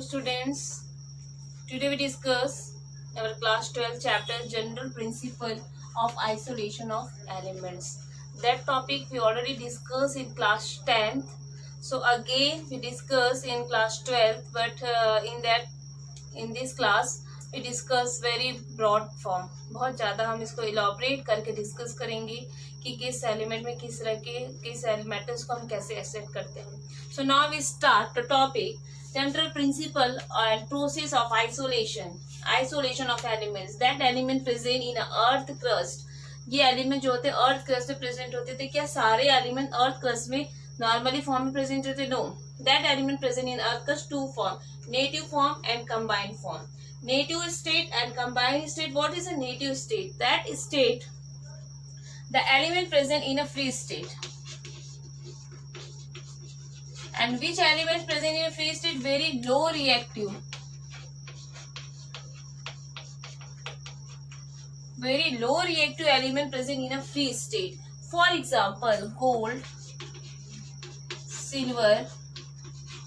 students. Today we discuss our class 12 chapter general principle of isolation of elements. That topic we already discussed in class 10th. So again we discuss in class 12th, but in this class we discuss very broad form. बहुत ज़्यादा हम इसको elaborate करके discuss करेंगे कि किस element में किस तरह के किस मेटल्स को हम कैसे एक्सट्रैक्ट करते हैं. So now we start the topic general principle and process of isolation of elements. That element present in a earth crust. ये एलिमेंट जो होते हैं अर्थ क्रस्ट में प्रेजेंट होते थे. क्या सारे एलिमेंट अर्थ क्रस्ट में नॉर्मली फॉर्म में प्रेजेंट होते? No. That element present in earth crust to form, native form and combined form. Native state and combined state. What is a native state? That state the element present in a free state. And which element present in a free state? Very low reactive. Very low reactive element present in a free state. For example, gold, silver,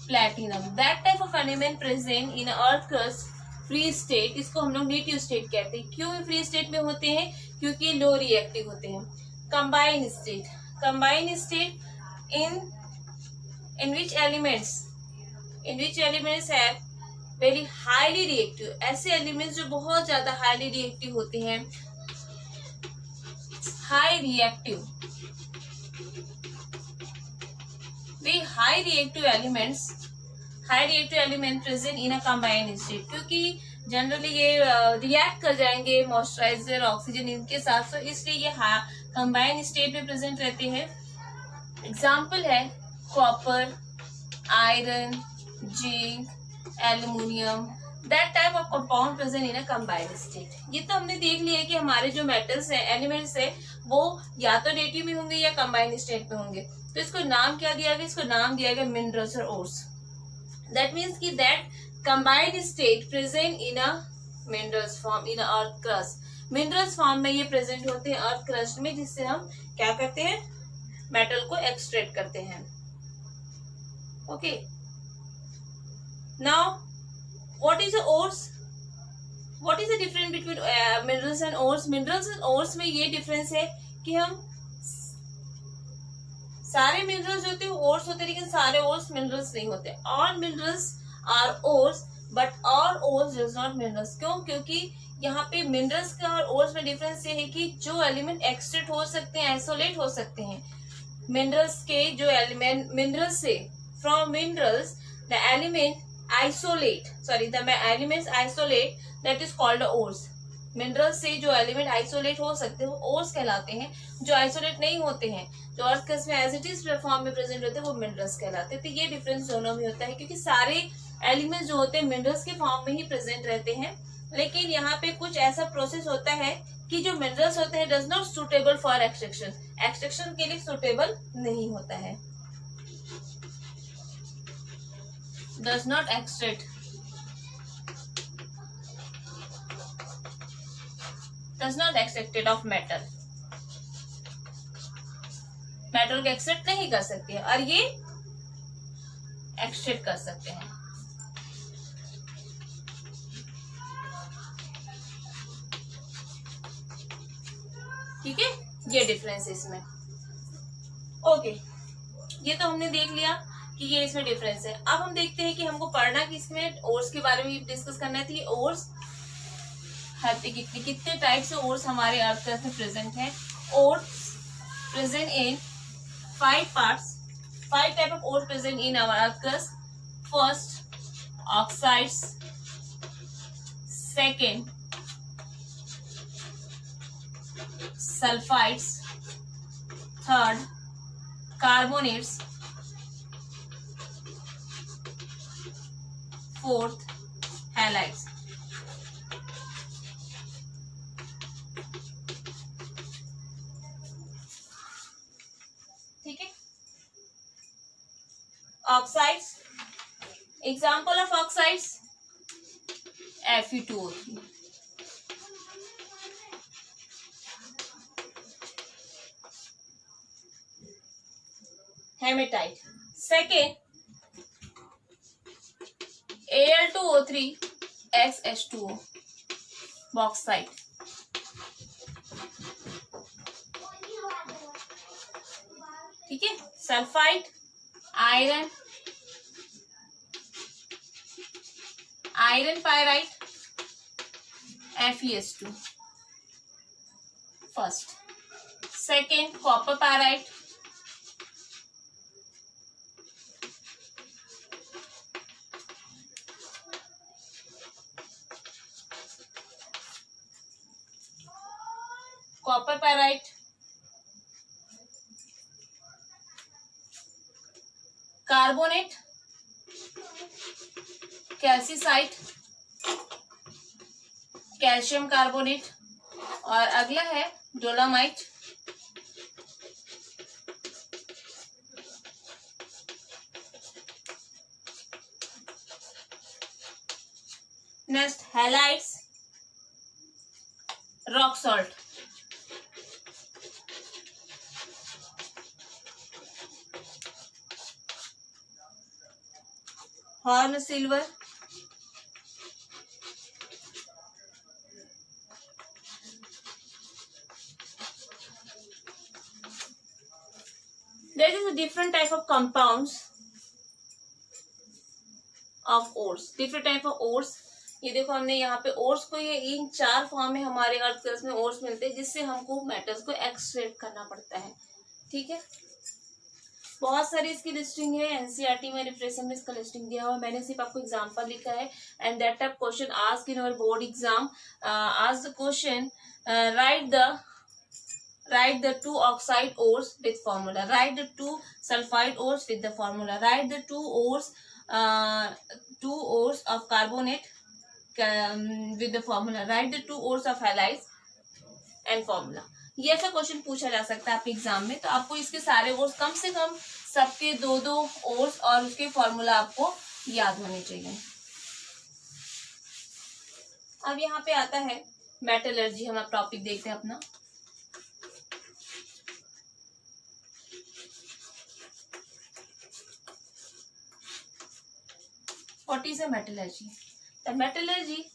platinum. That type of element present in earth crust free state. इसको हम लोग native state कहते हैं. क्यों free state में होते हैं? क्योंकि low reactive होते हैं. Combined state. Combined state in which elements have very highly reactive. ऐसे elements जो बहुत ज्यादा highly reactive होते हैं. High reactive. The high reactive element present in a combined state. क्योंकि जनरली ये रिएक्ट कर जाएंगे मॉइस्चराइजर ऑक्सीजन इनके साथ, तो इसलिए ये कंबाइंड स्टेट में प्रेजेंट रहते हैं. एग्जाम्पल है copper, iron, zinc, aluminium. That type of compound present in a combined state. ये तो हमने देख लिया कि हमारे जो मेटल्स है, एलिमेंट्स है, वो या तो नेटिव में होंगे या कंबाइंड स्टेट में होंगे. तो इसको नाम क्या दिया गया? इसको नाम दिया गया मिनरल्स और ओर्स. दैट मीन्स कि that combined state present in a minerals form in earth crust. Minerals form में ये प्रेजेंट होते हैं अर्थ क्रस्ट में, जिससे हम क्या करते हैं? मेटल को एक्सट्रैक्ट करते हैं. Okay. Now what is ores? What is the difference between minerals and ores? Minerals and ores में ये डिफरेंस है कि हम सारे मिनरल्स होते हैं ओर्स होते हैं, लेकिन सारे ओर्स मिनरल्स नहीं होते. All minerals are ores but all ores does not minerals. क्यों? क्योंकि यहाँ पे मिनरल्स का और ओर्स में डिफरेंस ये है कि जो एलिमेंट एक्सट्रैक्ट हो सकते हैं, आइसोलेट हो सकते हैं मिनरल्स के जो एलिमेंट, मिनरल्स से from minerals the element the elements isolate, that is called ores. Minerals से जो एलिमेंट आइसोलेट हो सकते हैं वो ओर्स कहलाते हैं. जो आइसोलेट नहीं होते हैं, जो अर्थ क्रस्ट में एज इट इज फॉर्म में प्रेजेंट होते हैं, वो मिनरल्स कहलाते हैं. तो ये डिफरेंस दोनों में होता है, क्योंकि सारे एलिमेंट्स जो होते हैं मिनरल्स के फॉर्म में ही प्रेजेंट रहते हैं. लेकिन यहाँ पे कुछ ऐसा प्रोसेस होता है कि जो मिनरल्स होते हैं does not suitable for extraction के लिए सुटेबल नहीं होता है. does not extract extracted of metal को एक्सट्रैक्ट नहीं कर सकते और ये एक्सट्रैक्ट कर सकते हैं. ठीक है, ये डिफरेंस इसमें. ओके, ये तो हमने देख लिया कि ये इसमें डिफरेंस है. अब हम देखते हैं कि हमको पढ़ना किसमें, ओर्स के बारे में डिस्कस करना है. ओर्स कितने टाइप से ओर्स हमारे अर्थ क्रस्ट में प्रेजेंट है. Ores present in 5 parts. 5 type of ores present in our earth crust. First, oxides. Second, sulphides. Third, carbonates. Fourth, halides. ठीक है. Oxides, example of oxides Fe2O3. Hematite. Second, Al2O3 XH2O bauxite. ठीक है, sulphide, iron, iron pyrite, FeS2 first. Second, copper pyrite, copper pyrite, carbonate, calcite, calcium carbonate, और अगला है dolomite, next halides, rock salt. Horn silver, there is a different type of compounds of ores, different type of ores. ये देखो हमने यहाँ पे ores को, ये इन 4 फॉर्म में हमारे अर्थ क्रस्ट में ओर्स मिलते हैं, जिससे हमको मेटल्स को एक्सट्रैक्ट करना पड़ता है. ठीक है, बहुत सारी इसकी लिस्टिंग है, एनसीईआरटी में रिफ्रेशन में इसका लिस्टिंग दिया हुआ. मैंने सिर्फ आपको एग्जांपल लिखा है. And that type question ask in our board exam. Ask the question, write the 2 oxide ores with formula, write the 2 sulfide ores with the formula, write the 2 ores of carbonate with the formula, write the 2 ores of halides and formula. ये ऐसा question पूछा जा सकता है आपके exam में. तो आपको इसके सारे ओर्स, कम से कम सबके 2-2 ओर्स और उसके फॉर्मूला आपको याद होने चाहिए. अब यहाँ पे आता है मेटलर्जी. हम अब टॉपिक देखते हैं अपना. What is a metallurgy? The metallurgy,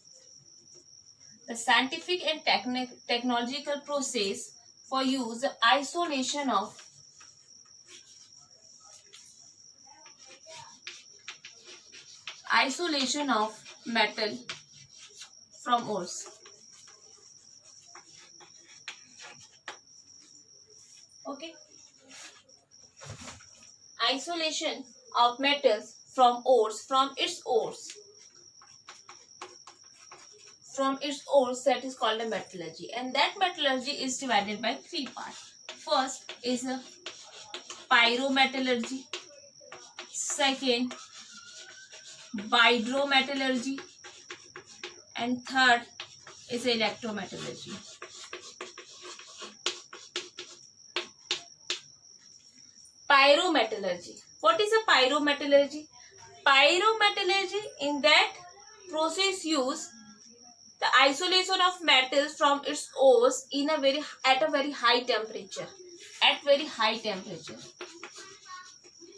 the scientific and technological process for use the isolation of metal from ores. Okay. Isolation of metals from ores, from its ores, that is called a metallurgy. And that metallurgy is divided by 3 parts. First is a pyrometallurgy, second hydrometallurgy, and third is electrometallurgy. Pyrometallurgy. What is a pyrometallurgy? Pyrometallurgy, in that process use the isolation of metals from its ores at a very high temperature. At very high temperature.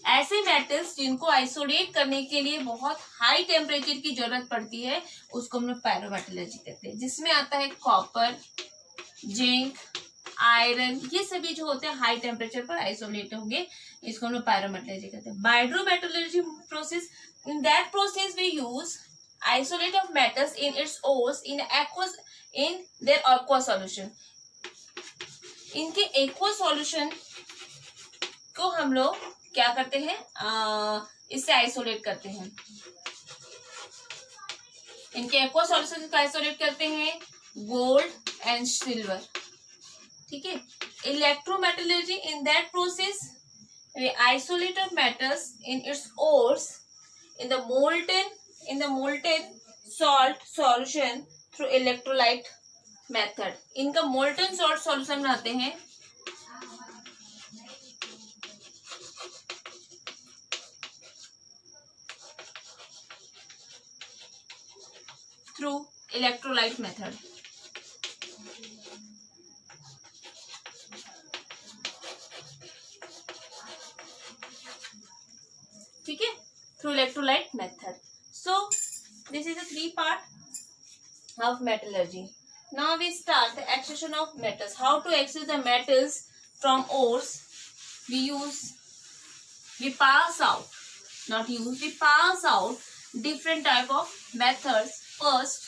ऐसे metals जिनको isolate करने के लिए बहुत high temperature की जरूरत पड़ती है, उसको हम लोग पायरोमेटलर्जी कहते हैं. जिसमें आता है कॉपर, जिंक, आयरन, ये सभी जो होते हैं हाई टेम्परेचर पर आइसोलेट होंगे, इसको हम लोग पायरोमेटलर्जी कहते हैं. Hydrometallurgy process, in that process we use isolate of metals in its ores in their aqueous solution. इनके aqueous solution को हम लोग क्या करते हैं, इससे आइसोलेट करते हैं. इनके aqueous solution को आइसोलेट करते हैं गोल्ड एंड सिल्वर. ठीक है. Electrometallurgy, in that process we isolate of metals in its ores in the molten salt solution through electrolyte method. इनका molten salt solution बनाते हैं through electrolyte method. ठीक है, through electrolyte method. So this is the three part of metallurgy. Now we start the extraction of metals. How to extract the metals from ores? We pass out, not use, we pass out different type of methods. First,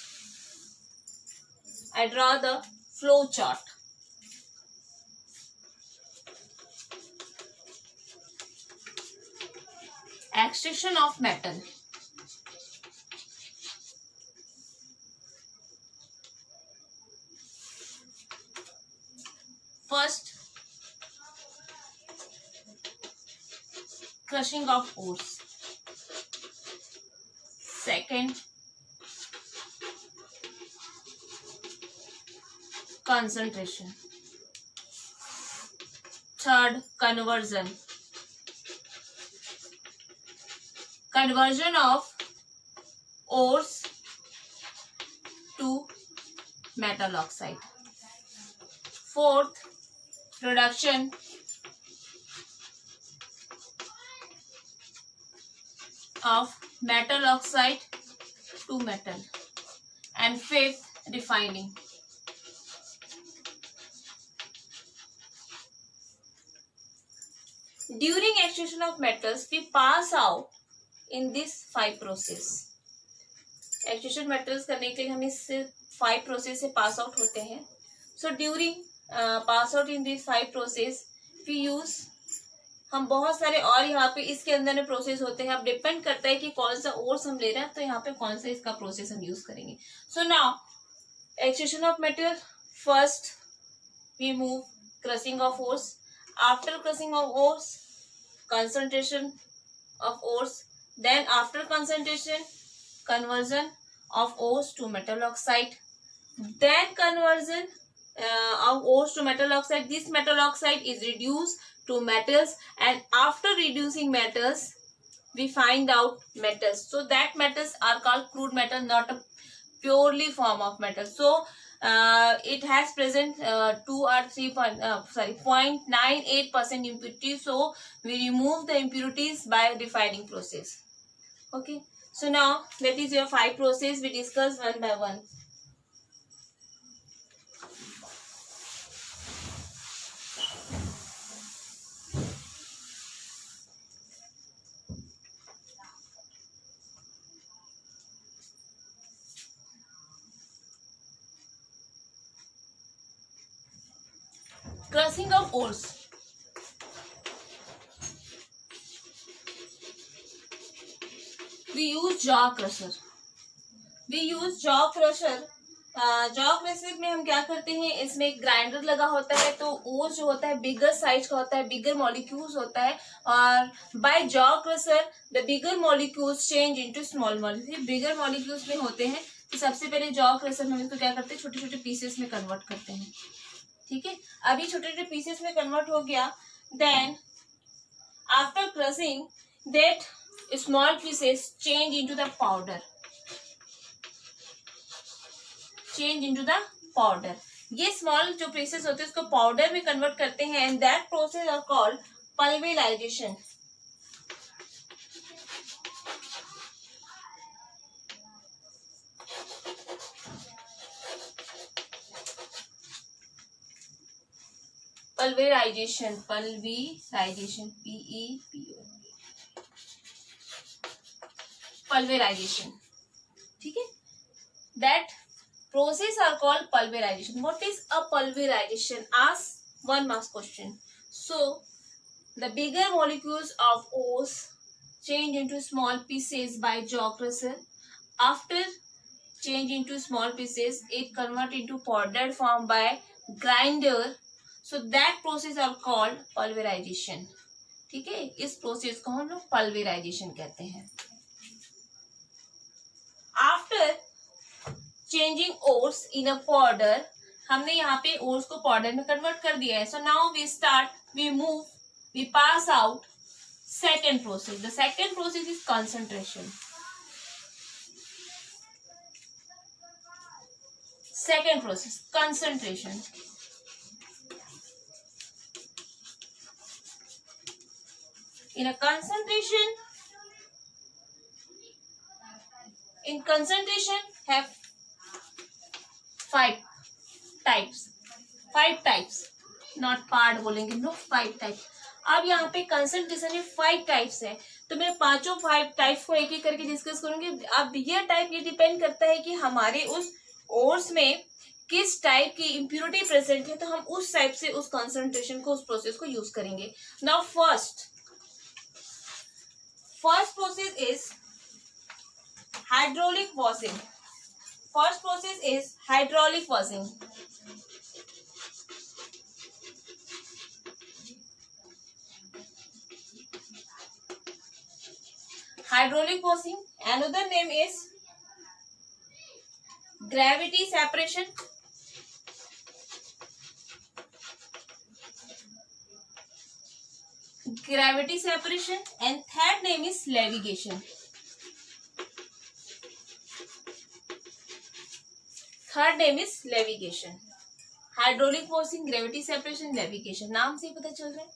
I draw the flow chart. Extraction of metal. First, crushing of ores. Second, concentration. Third, conversion. Conversion of ores to metal oxide. Fourth, production of metal oxide to metal. And fifth, refining. During extraction of metals, we pass out in this 5 process. Extraction metals करने के लिए हम इस 5 process से पास out होते हैं. So during pass out in this 5 process we use, हम बहुत सारे और यहाँ पे इसके अंदर में प्रोसेस होते हैं. अब डिपेंड करता है कि कौन सा ओर्स हम ले रहे हैं, तो यहाँ पे कौन सा इसका प्रोसेस हम यूज करेंगे. So now extraction of metal. First we move crushing of ores. After crushing of ores, concentration of ores. Then after concentration, conversion of ores to metal oxide. Then conversion of ores to metal oxide. This metal oxide is reduced to metals, and after reducing metals, we find out metals. So that metals are called crude metal, not a purely form of metal. So it has present 2 or 0.98% impurity. So we remove the impurities by refining process. Okay. So now that is your 5 process. We discuss one by one. Crushing of ores. We use jaw crusher. jaw crusher में हम क्या करते हैं, इसमें एक grinder लगा होता है. तो ओर जो होता है बिगर साइज का होता है, बिगर मॉलिक्यूल्स होता है. और by jaw crusher the bigger molecules change into small molecule. Bigger molecules में होते हैं. तो सबसे पहले जॉ क्रशर में हम इसको क्या करते हैं, छोटे छोटे पीसेस में कन्वर्ट करते हैं. ठीक है. अभी छोटे छोटे पीसेस में कन्वर्ट हो गया. Then after crushing that small pieces change into the powder. ये स्मॉल जो पीसेस होते हैं उसको पाउडर में कन्वर्ट करते हैं. And that process are called pulverisation. Pulverization. Pulverization. ठीक है. That process are called pulverization. What is a pulverization? Ask one marks question. So the bigger molecules of ores change into small pieces by jaw crusher. After change into small pieces, it convert into powdered form by grinder. So that process are called pulverization. ठीक है. इस process को हम लोग पल्वेराइजेशन कहते हैं. After changing ores in a powder, हमने यहाँ पे ओर्स को पाउडर में कन्वर्ट कर दिया है. So now we pass out second process. The second process is concentration. Second process concentration. In a concentration, in concentration have five types. Five types, not part बोलेंगे लोग, फाइव टाइप्स. अब यहाँ पे concentration में five types है, तो मैं पांचों फाइव टाइप्स को एक एक करके डिस्कस करूंगी. अब ये टाइप ये डिपेंड करता है कि हमारे उस ओर्स में किस टाइप की इम्प्योरिटी प्रेजेंट है, तो हम उस टाइप से उस कंसंट्रेशन को, उस प्रोसेस को यूज करेंगे. Now first process is hydraulic washing. First process is hydraulic washing. Hydraulic washing, another name is gravity separation. Gravity separation, and third name is levitation. Third name is levitation. Hydraulic washing, gravity separation, levitation. नाम से ही पता चल रहा है.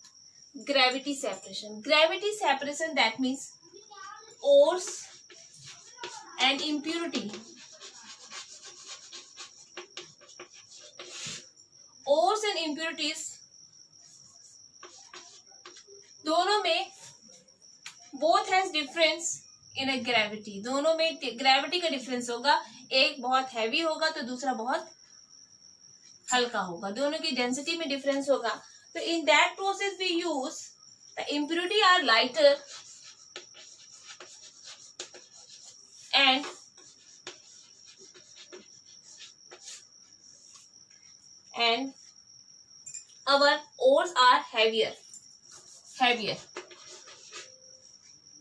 Gravity separation. Gravity separation, that means ores and impurity. Ores and impurities दोनों में both has difference in a gravity. दोनों में ग्रेविटी का डिफरेंस होगा. एक बहुत हैवी होगा तो दूसरा बहुत हल्का होगा. दोनों की डेंसिटी में डिफरेंस होगा. तो in that process we use the impurity are lighter and our ores are heavier.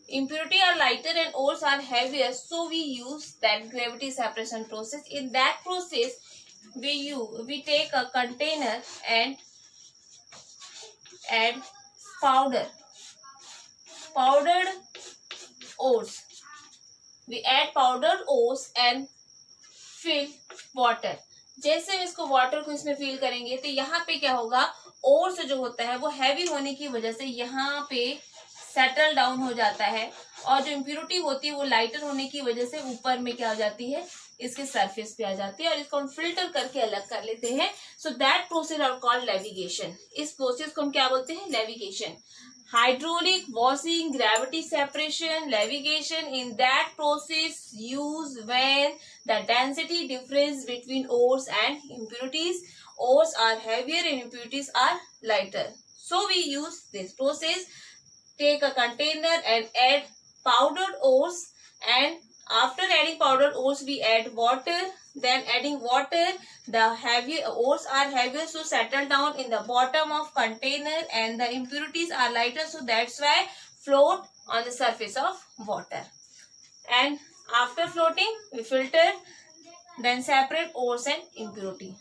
Impurity are lighter and ores are heavier, so we use that gravity separation process. In that process we take a container and add powdered ores. We add powdered ores and fill water. जैसे हम इसको water को इसमें fill करेंगे तो यहाँ पे क्या होगा, ओर्स जो होता है वो हैवी होने की वजह से यहाँ पे सेटल डाउन हो जाता है, और जो इम्प्योरिटी होती है वो लाइटर होने की वजह से ऊपर में क्या हो जाती है, इसके सरफेस पे आ जाती है, और इसको हम फिल्टर करके अलग कर लेते हैं. So that process are called levigation. इस प्रोसेस को हम क्या बोलते हैं, levigation. Hydraulic washing, gravity separation, levitation. In that process used when the density difference between ores and impurities. Ores are heavier and impurities are lighter. So we use this process. Take a container and add powdered ores, and after adding powdered ores we add water. Then adding water, the heavy ores are heavier, so settle down in the bottom of container, and the impurities are lighter, so that's why float on the surface of water. And after floating we filter, then separate ores and impurity.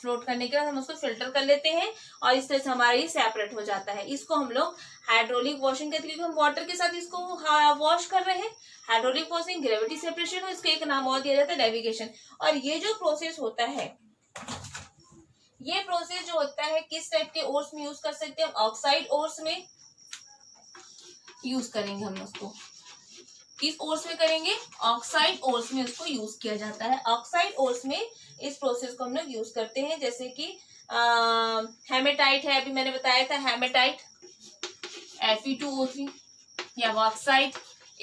Float करने के बाद हम उसको filter कर लेते हैं और इस तरह से हमारा ये सेपरेट हो जाता है. इसको हम लोग हाइड्रोलिक वॉशिंग कहते हैं, क्योंकि हम वाटर के साथ इसको वॉश कर रहे हैं. हाइड्रोलिक वॉशिंग, ग्रेविटी सेपरेशन, और इसका एक नाम और दिया जाता है नेविगेशन. और ये जो प्रोसेस होता है, ये प्रोसेस जो होता है किस टाइप के ओर्स में यूज कर सकते हैं, ऑक्साइड ओर्स में यूज करेंगे. हम उसको किस ओर्स में करेंगे, ऑक्साइड ओर्स में उसको यूज किया जाता है. ऑक्साइड ओर्स में इस प्रोसेस को हम लोग यूज करते हैं, जैसे कि हेमेटाइट है, अभी मैंने बताया था हेमेटाइट, Fe2O3, या ऑक्साइड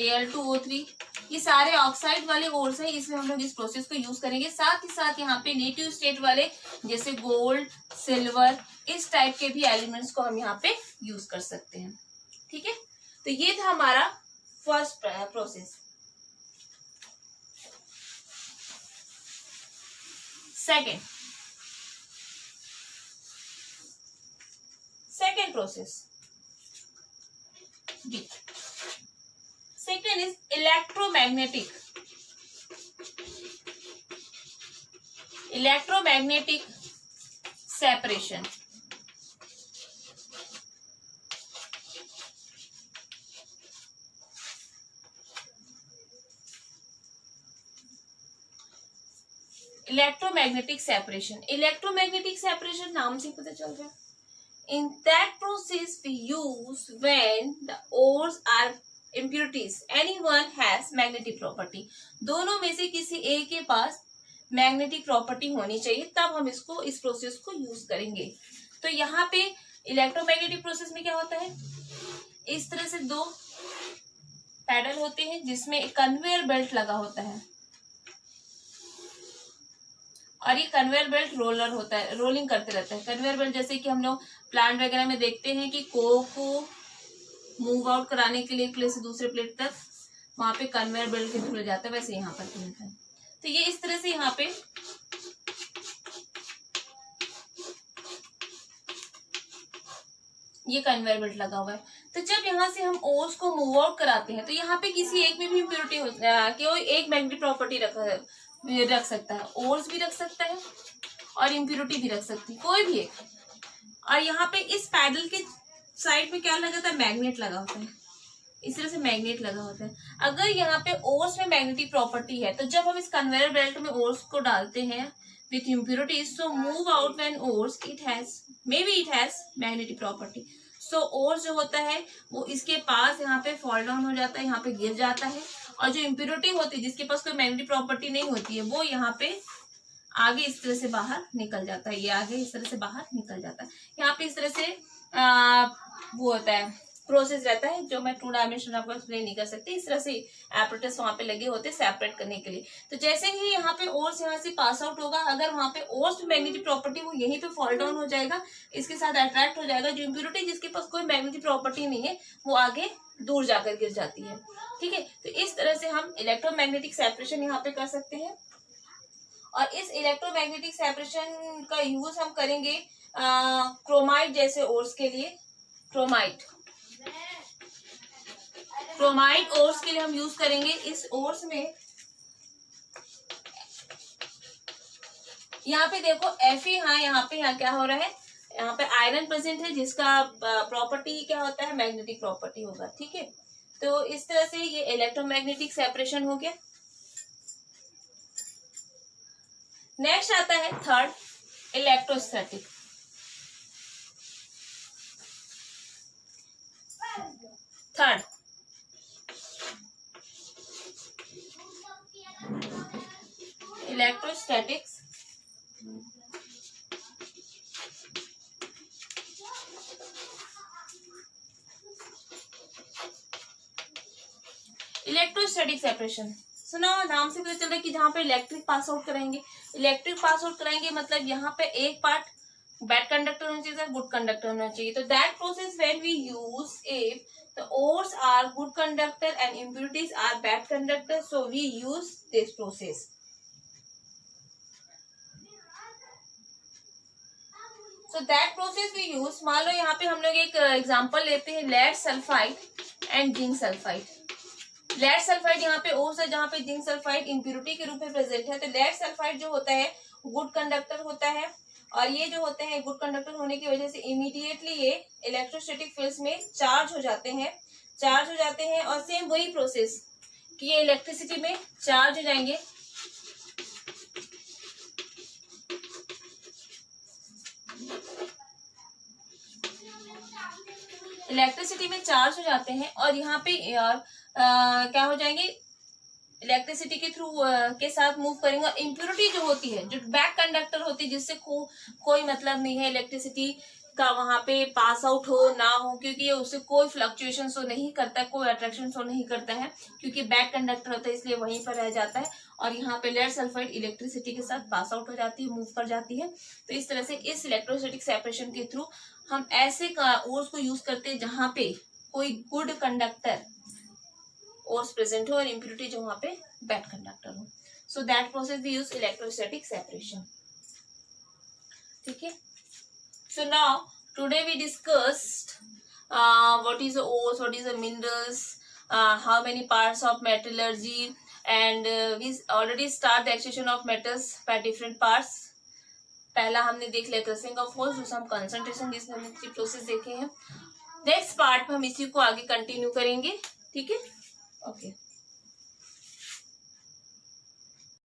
Al2O3, ये सारे ऑक्साइड वाले ओर्स हैं. इसमें हम लोग इस प्रोसेस को यूज करेंगे. साथ ही साथ यहाँ पे नेटिव स्टेट वाले जैसे गोल्ड, सिल्वर, इस टाइप के भी एलिमेंट्स को हम यहाँ पे यूज कर सकते हैं. ठीक है, तो ये था हमारा first process. second process, B. Second is electromagnetic separation. Electromagnetic separation नाम से पता चल रहा है. In that process we use when the ores are impurities, any one has magnetic property. दोनों में से किसी एक के पास मैग्नेटिक प्रॉपर्टी होनी चाहिए, तब हम इसको इस प्रोसेस को यूज करेंगे। तो यहाँ पे इलेक्ट्रोमैग्नेटिक प्रोसेस में क्या होता है, इस तरह से दो पैडल होते हैं जिसमें एक कन्वेयर बेल्ट लगा होता है और ये कन्वेयर बेल्ट रोलर होता है, रोलिंग करते रहता है। कन्वेयर बेल्ट जैसे कि हम लोग प्लांट वगैरह में देखते हैं कि कोक को मूव आउट कराने के लिए एक प्लेट से दूसरे प्लेट तक वहां पे कन्वेयर बेल्ट के थ्रू जाता है, वैसे यहाँ पर होता है। तो ये इस तरह से यहाँ पे ये कन्वेयर बेल्ट लगा हुआ है। तो जब यहाँ से हम ओर्स को मूव आउट कराते हैं तो यहाँ पे किसी एक में भी इम्प्योरिटी हो, कोई एक मैग्नेटिक प्रॉपर्टी रख सकता है, ओर्स भी रख सकता है और इम्प्योरिटी भी रख सकती है, कोई भी एक। और यहाँ पे इस पैडल के साइड में क्या लगा होता है, मैग्नेट लगा होता है, इस तरह से मैग्नेट लगा होता है। अगर यहाँ पे ओर्स में मैग्नेटिक प्रॉपर्टी है तो जब हम इस कन्वेयर बेल्ट में ओर्स को डालते हैं with impurities, so move out when ores it has magnetic property. So ores जो होता है वो इसके पास यहाँ पे फॉल डाउन हो जाता है, यहाँ पे गिर जाता है, और जो इम्प्योरिटी होती है जिसके पास कोई मैग्नेटिक प्रॉपर्टी नहीं होती है वो यहाँ पे आगे इस तरह से बाहर निकल जाता है, ये आगे इस तरह से बाहर निकल जाता है। यहाँ पे इस तरह से वो होता है, प्रोसेस रहता है जो मैं 2 डायमेंशन आपको एक्सप्लेन नहीं कर सकती। इस तरह से एपरेटस वहां पे लगे होते हैं सेपरेट करने के लिए। तो जैसे ही यहाँ पे ओर्स यहाँ से पास आउट होगा, अगर वहां पे ओर्स में मैग्नेटिक प्रॉपर्टी वो यहीं पे फॉल डाउन हो जाएगा, इसके साथ अट्रैक्ट हो जाएगा। जो इम्प्योरिटी जिसके पास कोई मैग्नेटिक प्रॉपर्टी नहीं है वो आगे दूर जाकर गिर जाती है। ठीक है, तो इस तरह से हम इलेक्ट्रोमैग्नेटिक सेपरेशन यहाँ पे कर सकते हैं। और इस इलेक्ट्रोमैग्नेटिक सेपरेशन का यूज हम करेंगे क्रोमाइट जैसे ओर्स के लिए। क्रोमाइट ओर्स के लिए हम यूज करेंगे। इस ओर्स में यहाँ पे देखो Fe, हाँ यहाँ क्या हो रहा है, यहाँ पे आयरन प्रेजेंट है जिसका प्रॉपर्टी क्या होता है, मैग्नेटिक प्रॉपर्टी होगा। ठीक है, तो इस तरह से ये इलेक्ट्रोमैग्नेटिक सेपरेशन हो गया। नेक्स्ट आता है third, electrostatic. Third electrostatics. Electrostatic separation सुनो, नाम से पता चल रहा है कि जहां पे इलेक्ट्रिक पास आउट कराएंगे। इलेक्ट्रिक पास आउट कराएंगे मतलब यहाँ पे एक पार्ट बैड कंडक्टर होना चाहिए, गुड कंडक्टर होना चाहिए। तो that process when we use if the ores are good conductor and impurities are bad conductor, so we use this process. So that process we use, मान लो यहाँ पे हम लोग एक एग्जांपल लेते हैं, lead sulphide and zinc sulphide. Lead sulphide यहाँ पे ओर्स है जहाँ पे जिंक सल्फाइड इम्प्योरिटी के रूप में प्रेजेंट है। तो लेड सल्फाइड जो होता है गुड कंडक्टर होता है, और ये जो होते हैं गुड कंडक्टर होने की वजह से इमीडिएटली ये इलेक्ट्रोस्टैटिक फील्ड्स में चार्ज हो जाते हैं। और सेम वही प्रोसेस कि ये इलेक्ट्रिसिटी में चार्ज हो जाएंगे। इलेक्ट्रिसिटी में चार्ज हो जाते हैं और यहाँ पे क्या हो जाएंगे, इलेक्ट्रिसिटी के थ्रू के साथ मूव करेंगे। और इम्प्योरिटी जो होती है, जो बैक कंडक्टर होती है, जिससे कोई मतलब नहीं है इलेक्ट्रिसिटी का वहां पे पास आउट हो ना हो, क्योंकि ये उससे कोई फ्लक्चुएशन शो नहीं करता है, कोई अट्रैक्शन शो नहीं करता है, क्योंकि बैक कंडक्टर होता है इसलिए वहीं पर रह जाता है। और यहाँ पे लेड सल्फाइड इलेक्ट्रिसिटी के साथ पास आउट हो जाती है, मूव कर जाती है। तो इस तरह से इस इलेक्ट्रोस्टैटिक सेपरेशन के थ्रू हम ऐसे ओर्स को यूज करते हैं जहां पे कोई गुड कंडक्टर ओर्स प्रेजेंट हो और इम्प्योरिटी जो वहां पे बैड कंडक्टर हो। So that process we use electrostatic separation. ठीक है, so now today we discussed what is the ores, what is the minerals, how many parts of metallurgy, and we already start the extraction of metals by different parts. पहला हमने देख लिया crossing of ores, दूसरा हम concentration, जिसमें हमने process देखे हैं। नेक्स्ट पार्ट में हम इसी को आगे कंटिन्यू करेंगे। ठीक है, ओके।